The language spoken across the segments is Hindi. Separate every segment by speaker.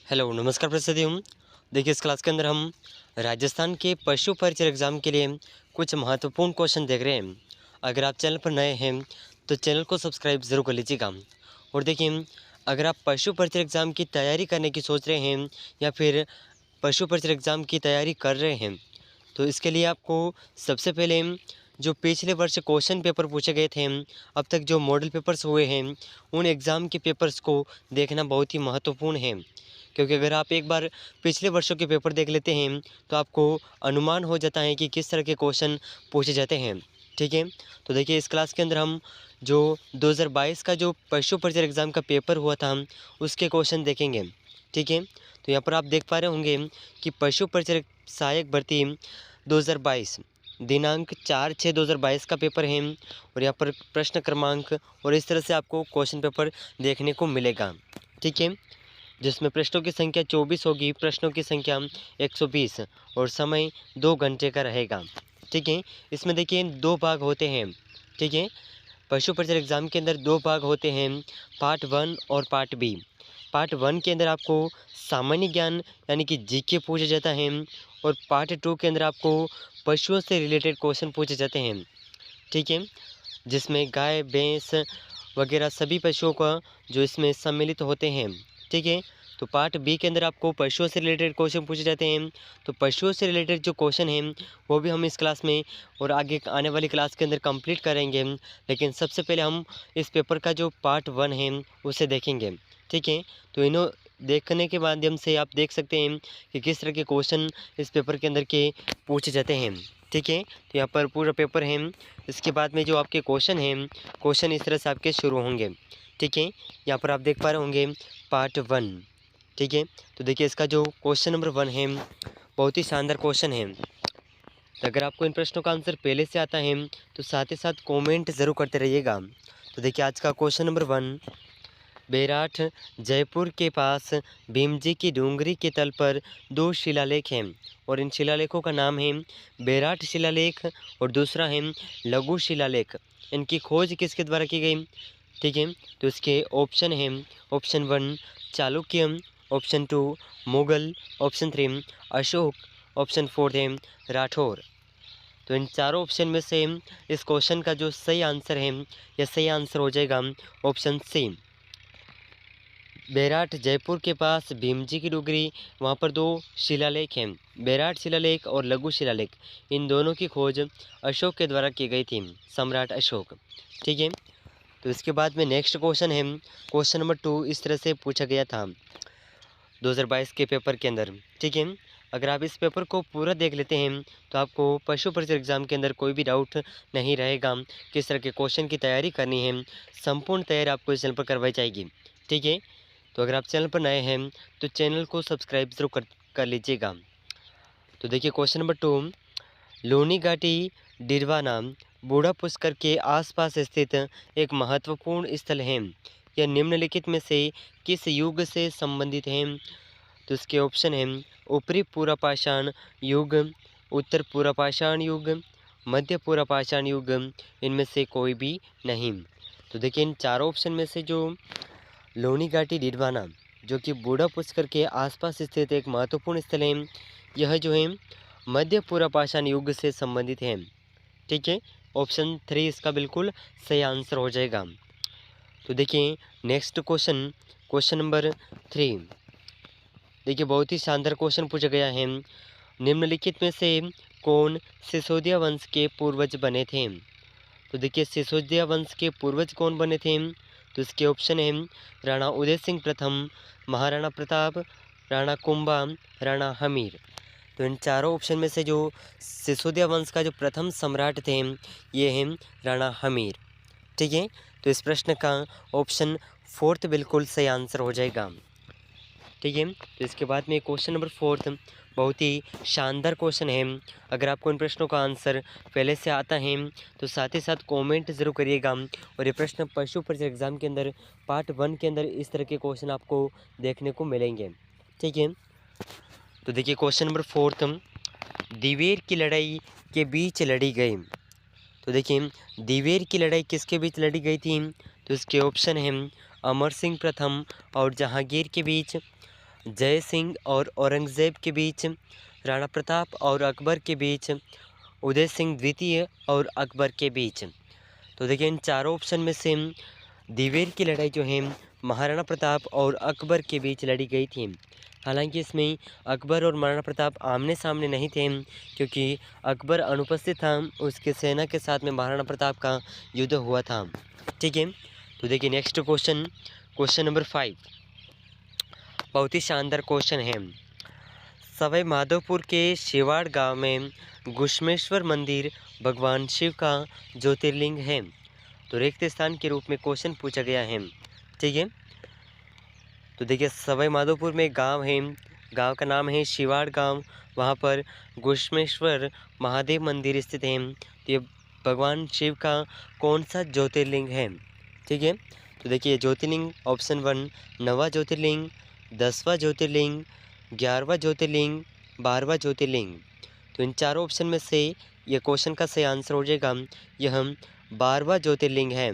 Speaker 1: हेलो नमस्कार प्रस्तुति। देखिए इस क्लास के अंदर हम राजस्थान के पशु परिचय एग्ज़ाम के लिए कुछ महत्वपूर्ण क्वेश्चन देख रहे हैं। अगर आप चैनल पर नए हैं तो चैनल को सब्सक्राइब ज़रूर कर लीजिएगा। और देखिए अगर आप पशु परिचय एग्ज़ाम की तैयारी करने की सोच रहे हैं या फिर पशु परिचय एग्ज़ाम की तैयारी कर रहे हैं तो इसके लिए आपको सबसे पहले जो पिछले वर्ष क्वेश्चन पेपर पूछे गए थे, अब तक जो मॉडल पेपर्स हुए हैं उन एग्ज़ाम के पेपर्स को देखना बहुत ही महत्वपूर्ण है। क्योंकि अगर आप एक बार पिछले वर्षों के पेपर देख लेते हैं तो आपको अनुमान हो जाता है कि किस तरह के क्वेश्चन पूछे जाते हैं। ठीक है, तो देखिए इस क्लास के अंदर हम जो 2022 का जो पशु परिचय एग्ज़ाम का पेपर हुआ था उसके क्वेश्चन देखेंगे। ठीक है, तो यहाँ पर आप देख पा रहे होंगे कि पशु परिचय सहायक भर्ती 2022 दिनांक 4/6/2022 का पेपर है। और यहाँ पर प्रश्न क्रमांक और इस तरह से आपको क्वेश्चन पेपर देखने को मिलेगा। ठीक है, जिसमें पृष्ठों की संख्या 24 होगी, प्रश्नों की संख्या 120 और समय 2 घंटे का रहेगा। ठीक है, इसमें देखिए 2 भाग होते हैं। ठीक है, पशु परिचय एग्ज़ाम के अंदर 2 भाग होते हैं, पार्ट 1 और पार्ट बी। पार्ट 1 के अंदर आपको सामान्य ज्ञान यानी कि जीके पूछा जाता है और पार्ट 2 के अंदर आपको पशुओं से रिलेटेड क्वेश्चन पूछे जाते हैं। ठीक है, जिसमें गाय, भैंस वगैरह सभी पशुओं का जो इसमें सम्मिलित होते हैं। ठीक है, तो पार्ट बी के अंदर आपको पशुओं से रिलेटेड क्वेश्चन पूछे जाते हैं। तो पशुओं से रिलेटेड जो क्वेश्चन हैं वो भी हम इस क्लास में और आगे आने वाली क्लास के अंदर कंप्लीट करेंगे। लेकिन सबसे पहले हम इस पेपर का जो पार्ट 1 है उसे देखेंगे। ठीक है, तो इन्हों देखने के माध्यम से आप देख सकते हैं कि किस तरह के क्वेश्चन इस पेपर के अंदर के पूछे जाते हैं। ठीक है, तो यहाँ पर पूरा पेपर है। इसके बाद में जो आपके क्वेश्चन हैं, क्वेश्चन इस तरह से आपके शुरू होंगे। ठीक है, यहाँ पर आप देख पा रहे होंगे पार्ट 1। ठीक है, तो देखिए इसका जो क्वेश्चन नंबर 1 है बहुत ही शानदार क्वेश्चन है। तो अगर आपको इन प्रश्नों का आंसर पहले से आता है तो साथ ही साथ कमेंट ज़रूर करते रहिएगा। तो देखिए आज का क्वेश्चन नंबर 1, बैराठ जयपुर के पास भीमजी की डूंगरी के तल पर 2 शिलालेख हैं और इन शिलालेखों का नाम है बैराठ शिलालेख और दूसरा है लघु शिलालेख। इनकी खोज किसके द्वारा की गई? ठीक है, तो इसके ऑप्शन हैं, option 1 Chalukya, option 2 Mughal, option 3 Ashok, option 4 है राठौर। तो इन चारों ऑप्शन में से इस क्वेश्चन का जो सही आंसर है या सही आंसर हो जाएगा ऑप्शन सी। बैराठ जयपुर के पास भीमजी की डूंगरी, वहाँ पर 2 शिलालेख हैं, बैराठ शिलालेख और लघु शिलालेख। इन दोनों की खोज अशोक के द्वारा की गई थी, सम्राट अशोक। ठीक है, तो इसके बाद में नेक्स्ट क्वेश्चन है, क्वेश्चन नंबर 2 इस तरह से पूछा गया था 2022 के पेपर के अंदर। ठीक है, अगर आप इस पेपर को पूरा देख लेते हैं तो आपको पशु परिचय एग्ज़ाम के अंदर कोई भी डाउट नहीं रहेगा किस तरह के क्वेश्चन की तैयारी करनी है। संपूर्ण तैयारी आपको इस चैनल पर करवाई जाएगी। ठीक है, तो अगर आप चैनल पर नए हैं तो चैनल को सब्सक्राइब जरूर कर लीजिएगा। तो देखिए क्वेश्चन नंबर 2, लूनी घाटी डिडवाना बूढ़ा पुष्कर के आसपास स्थित एक महत्वपूर्ण स्थल है। यह निम्नलिखित में से किस युग से संबंधित है? तो इसके ऑप्शन हैं ऊपरी पुरापाषाण युग, उत्तर पुरापाषाण युग, मध्य पुरापाषाण युग, इनमें से कोई भी नहीं। तो देखिए इन चारों ऑप्शन में से जो लोनी घाटी डिडवाना जो कि बूढ़ा पुष्कर के आसपास स्थित एक महत्वपूर्ण स्थल है, यह जो है मध्य पुरापाषाण युग से संबंधित है। ठीक है, ऑप्शन 3 इसका बिल्कुल सही आंसर हो जाएगा। तो देखिए नेक्स्ट क्वेश्चन, क्वेश्चन नंबर 3। देखिए बहुत ही शानदार क्वेश्चन पूछा गया है, निम्नलिखित में से कौन सिसोदिया वंश के पूर्वज बने थे? तो देखिए सिसोदिया वंश के पूर्वज कौन बने थे? तो इसके ऑप्शन हैं राणा उदय सिंह प्रथम, महाराणा प्रताप, राणा कुंभा, राणा हमीर। तो इन चारों ऑप्शन में से जो सिसोदिया वंश का जो प्रथम सम्राट थे ये हैं राणा हमीर। ठीक है, तो इस प्रश्न का ऑप्शन 4 बिल्कुल सही आंसर हो जाएगा। ठीक है, तो इसके बाद में क्वेश्चन नंबर 4 बहुत ही शानदार क्वेश्चन है। अगर आपको इन प्रश्नों का आंसर पहले से आता है तो साथ ही साथ कमेंट ज़रूर करिएगा। और ये प्रश्न पशु परिचय एग्ज़ाम के अंदर पार्ट 1 के अंदर इस तरह के क्वेश्चन आपको देखने को मिलेंगे। ठीक है, तो देखिए क्वेश्चन नंबर 4, दिवेर की लड़ाई के बीच लड़ी गई। तो देखिए दिवेर की लड़ाई किसके बीच लड़ी गई थी? तो इसके ऑप्शन हैं अमर सिंह प्रथम और जहांगीर के बीच, जय सिंह और औरंगज़ेब के बीच, राणा प्रताप और अकबर के बीच, उदय सिंह द्वितीय और अकबर के बीच। तो देखिए इन चारों ऑप्शन में से दिवेर की लड़ाई जो है महाराणा प्रताप और अकबर के बीच लड़ी गई थी। हालांकि इसमें अकबर और महाराणा प्रताप आमने सामने नहीं थे, क्योंकि अकबर अनुपस्थित था, उसके सेना के साथ में महाराणा प्रताप का युद्ध हुआ था। ठीक है, तो देखिए नेक्स्ट क्वेश्चन, क्वेश्चन नंबर 5, बहुत ही शानदार क्वेश्चन है। सवाई माधोपुर के शिवाड़ गांव में घुश्मेश्वर मंदिर भगवान शिव का ज्योतिर्लिंग है। तो रिक्त स्थान के रूप में क्वेश्चन पूछा गया है। ठीक है, तो देखिए सवाई माधोपुर में गांव है, गांव का नाम है शिवाड़ गांव, वहां पर घुश्मेश्वर महादेव मंदिर स्थित है। तो ये भगवान शिव का कौन सा ज्योतिर्लिंग है? ठीक है, तो देखिए ज्योतिर्लिंग ऑप्शन 1 9वां ज्योतिर्लिंग, 10वां ज्योतिर्लिंग, 11वां ज्योतिर्लिंग, 12वां ज्योतिर्लिंग। तो इन चारों ऑप्शन में से ये क्वेश्चन का सही आंसर हो जाएगा, यह 12वां ज्योतिर्लिंग है।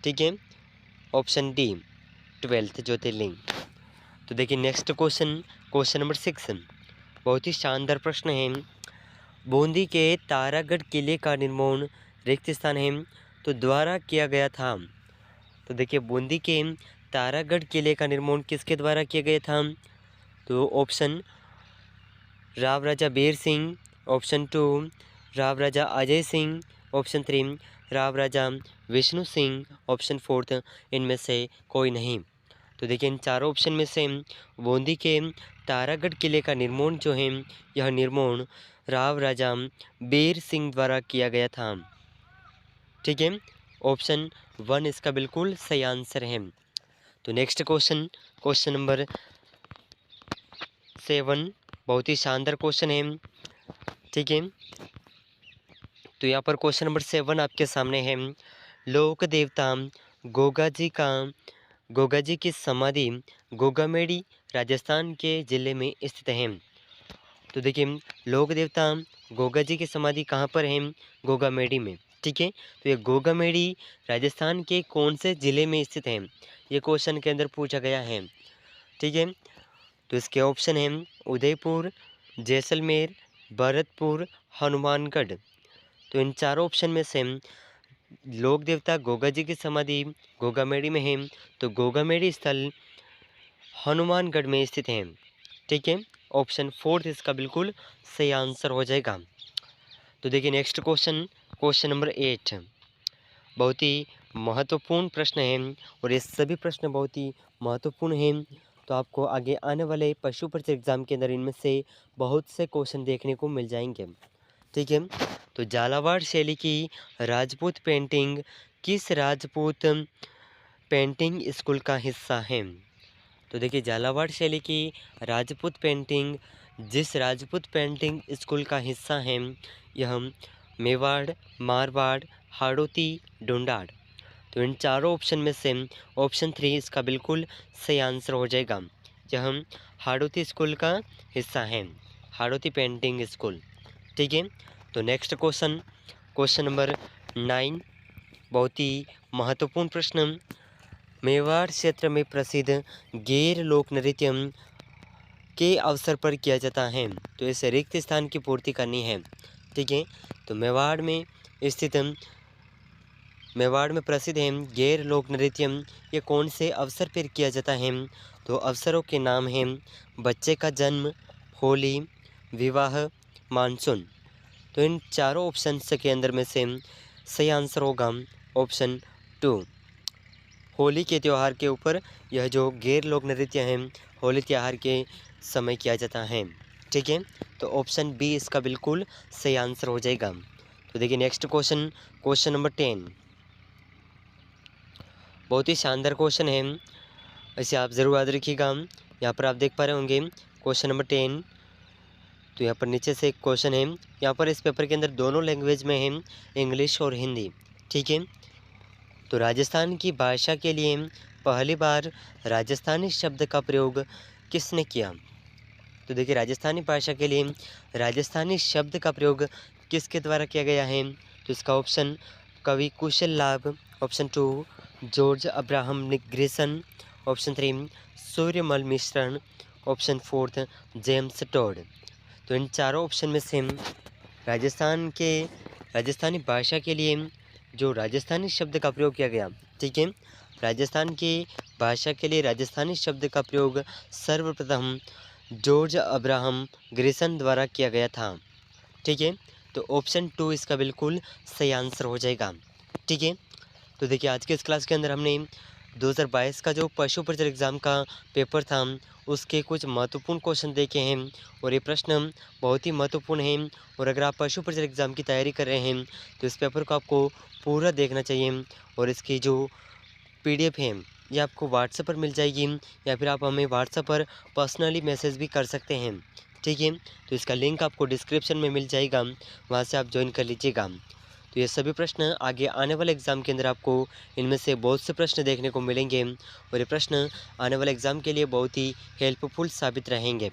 Speaker 1: ठीक है, ऑप्शन डी 12th ज्योतिर्लिंग। तो देखिए नेक्स्ट क्वेश्चन, क्वेश्चन नंबर 6, बहुत ही शानदार प्रश्न है। बूंदी के तारागढ़ किले का निर्माण रिक्त स्थान है तो द्वारा किया गया था। तो देखिए बूंदी के तारागढ़ किले का निर्माण किसके द्वारा किया गया था? तो ऑप्शन राव राजा बीर सिंह, ऑप्शन 2 राव राजा अजय सिंह, ऑप्शन 3 राव राजा विष्णु सिंह, ऑप्शन 4 इनमें से कोई नहीं। तो देखिए इन चारों ऑप्शन में से बूंदी के तारागढ़ किले का निर्माण जो है, यह निर्माण राव राजा बीर सिंह द्वारा किया गया था। ठीक है, ऑप्शन 1 इसका बिल्कुल सही आंसर है। तो नेक्स्ट क्वेश्चन, क्वेश्चन नंबर 7, बहुत ही शानदार क्वेश्चन है। ठीक है, तो यहाँ पर क्वेश्चन नंबर 7 आपके सामने है। लोक देवता गोगा जी की समाधि गोगामेड़ी राजस्थान के ज़िले में स्थित है। तो देखिए लोक देवता गोगा जी की समाधि कहाँ पर है? गोगामेड़ी में। ठीक है, तो ये गोगामेड़ी राजस्थान के कौन से ज़िले में स्थित है? ये क्वेश्चन के अंदर पूछा गया है। ठीक है, तो इसके ऑप्शन हैं उदयपुर, जैसलमेर, भरतपुर, हनुमानगढ़। तो इन चारों ऑप्शन में से लोक देवता गोगा जी की समाधि गोगामेड़ी में है, तो गोगामेड़ी स्थल हनुमानगढ़ में स्थित है। ठीक है, ऑप्शन 4 इसका बिल्कुल सही आंसर हो जाएगा। तो देखिए नेक्स्ट क्वेश्चन, क्वेश्चन नंबर 8, बहुत ही महत्वपूर्ण प्रश्न है और ये सभी प्रश्न बहुत ही महत्वपूर्ण हैं। तो आपको आगे आने वाले पशु परिचय एग्जाम के अंदर इनमें से बहुत से क्वेश्चन देखने को मिल जाएंगे। ठीक है, तो झालावाड़ शैली की राजपूत पेंटिंग किस राजपूत पेंटिंग स्कूल का हिस्सा है? तो देखिए झालावाड़ शैली की राजपूत पेंटिंग जिस राजपूत पेंटिंग स्कूल का हिस्सा है, यह मेवाड़, मारवाड़, हाड़ौती, डोंडाड़। तो इन चारों ऑप्शन में से ऑप्शन 3 इसका बिल्कुल सही आंसर हो जाएगा। यह हाड़ौती स्कूल का हिस्सा है, हाड़ौती पेंटिंग स्कूल। ठीक है, तो नेक्स्ट क्वेश्चन, क्वेश्चन नंबर 9, बहुत ही महत्वपूर्ण प्रश्न। मेवाड़ क्षेत्र में प्रसिद्ध गैर लोक नृत्य के अवसर पर किया जाता है। तो इस रिक्त स्थान की पूर्ति करनी है। ठीक है, तो मेवाड़ में प्रसिद्ध है गैर लोक नृत्य, ये कौन से अवसर पर किया जाता है? तो अवसरों के नाम हैं बच्चे का जन्म, होली, विवाह, मानसून। तो इन चारों ऑप्शन के अंदर में से सही आंसर होगा ऑप्शन 2, होली के त्यौहार के ऊपर यह जो गैर लोक नृत्य है होली त्यौहार के समय किया जाता है। ठीक है, तो ऑप्शन बी इसका बिल्कुल सही आंसर हो जाएगा। तो देखिए नेक्स्ट क्वेश्चन, क्वेश्चन नंबर 10, बहुत ही शानदार क्वेश्चन है, इसे आप ज़रूर याद रखिएगा। यहाँ पर आप देख पा रहे होंगे क्वेश्चन नंबर 10। तो यहाँ पर नीचे से एक क्वेश्चन है, यहाँ पर इस पेपर के अंदर दोनों लैंग्वेज में है, इंग्लिश और हिंदी। ठीक है, तो राजस्थान की भाषा के लिए पहली बार राजस्थानी शब्द का प्रयोग किसने किया? तो देखिए राजस्थानी भाषा के लिए राजस्थानी शब्द का प्रयोग किसके द्वारा किया गया है? तो इसका ऑप्शन कवि कुशल लाभ, option 2 George Abraham Grayson, option 3 Suryamal मिश्रण, ऑप्शन फोर्थ जेम्स टोड। तो इन चारों ऑप्शन में से राजस्थानी भाषा के लिए जो राजस्थानी शब्द का प्रयोग किया गया, ठीक है, राजस्थान की भाषा के लिए राजस्थानी शब्द का प्रयोग सर्वप्रथम जॉर्ज अब्राहम ग्रिसन द्वारा किया गया था। ठीक है, तो ऑप्शन 2 इसका बिल्कुल सही आंसर हो जाएगा। ठीक है, तो देखिए आज के इस क्लास के अंदर हमने 2022 का जो पशु परिचर एग्ज़ाम का पेपर था उसके कुछ महत्वपूर्ण क्वेश्चन देखे हैं और ये प्रश्न बहुत ही महत्वपूर्ण हैं। और अगर आप पशु परिचर एग्ज़ाम की तैयारी कर रहे हैं तो इस पेपर को आपको पूरा देखना चाहिए। और इसकी जो PDF है ये आपको व्हाट्सएप पर मिल जाएगी या फिर आप हमें व्हाट्सएप पर पर्सनली मैसेज भी कर सकते हैं। ठीक है, तो इसका लिंक आपको डिस्क्रिप्शन में मिल जाएगा, वहाँ से आप ज्वाइन कर लीजिएगा। तो ये सभी प्रश्न आगे आने वाले एग्ज़ाम के अंदर आपको इनमें से बहुत से प्रश्न देखने को मिलेंगे और ये प्रश्न आने वाले एग्ज़ाम के लिए बहुत ही हेल्पफुल साबित रहेंगे।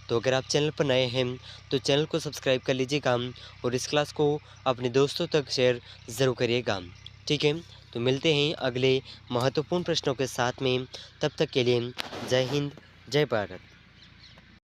Speaker 1: तो अगर आप चैनल पर नए हैं तो चैनल को सब्सक्राइब कर लीजिएगा और इस क्लास को अपने दोस्तों तक शेयर ज़रूर करिएगा। ठीक है, तो मिलते हैं अगले महत्वपूर्ण प्रश्नों के साथ में। तब तक के लिए जय हिंद, जय भारत।